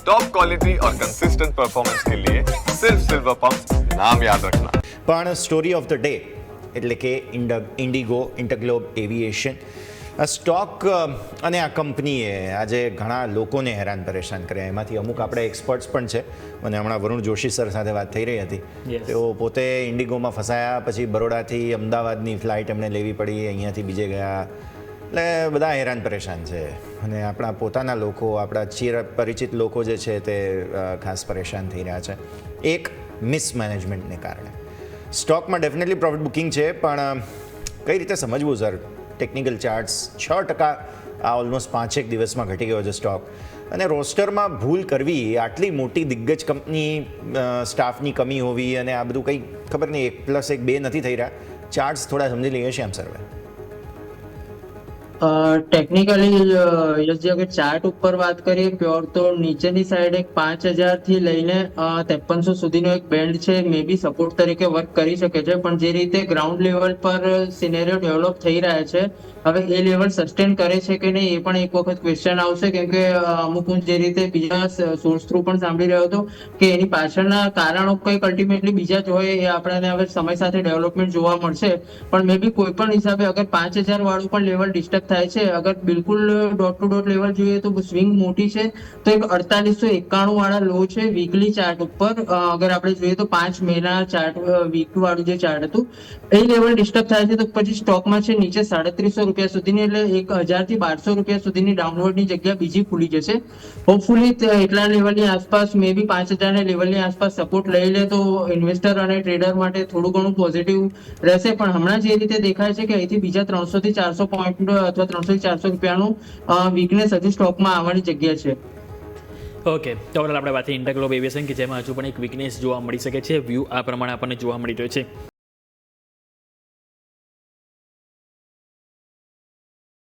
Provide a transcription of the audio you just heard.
Top quality और consistent performance के लिए सिर्फ सिल्वर पंप नाम याद रखना. પણ સ્ટોરી ઓફ ધ ડે એટલે કે ઇન્ડિગો ઇન્ટરગ્લોબ એવિએશન આ સ્ટોક અને આ કંપનીએ આજે ઘણા લોકોને હેરાન પરેશાન કર્યા. એમાંથી અમુક આપણે એક્સપર્ટ્સ પણ છે. મને હમણાં વરુણ જોશી સર સાથે વાત થઈ રહી હતી. તેઓ પોતે ઇન્ડિગોમાં ફસાયા, પછી બરોડાથી અમદાવાદની ફ્લાઇટ એમને લેવી પડી, અહીંયાથી બીજે ગયા. એટલે બધા હેરાન પરેશાન છે અને આપણા પોતાના લોકો, આપણા ચિર પરિચિત લોકો જે છે તે ખાસ પરેશાન થઈ રહ્યા છે એક મિસમેનેજમેન્ટને કારણે. સ્ટોકમાં ડેફિનેટલી પ્રોફિટ બુકિંગ છે, પણ કઈ રીતે સમજવું સર? ટેકનિકલ ચાર્ટ્સ 6% આ ઓલમોસ્ટ 5-1 દિવસમાં ઘટી ગયો છે સ્ટોક. અને રોસ્ટરમાં ભૂલ કરવી, આટલી મોટી દિગ્ગજ કંપની, સ્ટાફની કમી હોવી અને આ બધું કંઈ ખબર નહીં, 1+1 2 નથી થઈ રહ્યા. ચાર્ટ્સ થોડા સમજી લઈએ શ્યામ સર. ટેકનિકલી યસજી અગર ચાર્ટ ઉપર વાત કરીએ પ્યોર, તો નીચેની સાઈડ એક 5000 થી લઈને 5300 સુધીનો એક બેન્ડ છે, મે બી સપોર્ટ તરીકે વર્ક કરી શકે છે. પણ જે રીતે ગ્રાઉન્ડ લેવલ પર સિનેરિયો ડેવલપ થઈ રહ્યા છે, હવે એ લેવલ સસ્ટેન કરે છે કે નહીં એ પણ એક વખત ક્વેશ્ચન આવશે. કેમ કે અમુક હું જે રીતે બીજા સોર્સ થ્રુ પણ સાંભળી રહ્યો હતો કે એની પાછળના કારણો કંઈક અલ્ટિમેટલી બીજા જ હોય, એ આપણને હવે સમય સાથે ડેવલપમેન્ટ જોવા મળશે. પણ મે બી કોઈ પણ હિસાબે અગર 5000 વાળું પણ લેવલ ડિસ્ટર્બ થાય છે, અગર બિલકુલ ડોટ ટુ ડોટ લેવલ જોઈએ તો સ્વિંગ મોટી છે, તો એક 4891 વાળા લો છે વીકલી ચાર્ટ ઉપર. અગર આપણે જોઈએ તો 5 મહિના ચાર્ટ, વીક વાળું જે ચાર્ટ હતું એ લેવલ ડિસ્ટર્બ થાય છે, તો પછી સ્ટોકમાં છે નીચે 3700 રૂપિયા સુધીની, એટલે 1000 થી 1200 રૂપિયા સુધીની ડાઉનવર્ડની જગ્યા બીજી ખુલી જશે. હોપફુલી એટલા લેવલની આસપાસ, મે બી 5000 ના લેવલની આસપાસ સપોર્ટ લઈ લે તો ઇન્વેસ્ટર અને ટ્રેડર માટે થોડું ઘણું પોઝિટિવ રહેશે. પણ હમણાં જે રીતે દેખાય છે કે અહીંથી બીજા 300 થી 400 પોઈન્ટ અથવા 300 થી 400 રૂપિયાનું વીકનેસ હજુ સ્ટોકમાં આવવાની જગ્યા છે. ઓકે, તો આપણે વાત ઇન્ટરગ્લોબ એવિએશન કે જેમાં હજુ પણ એક વીકનેસ જોવા મળી શકે છે. વ્યૂ આ પ્રમાણે આપણને જોવા મળી રહ્યો છે.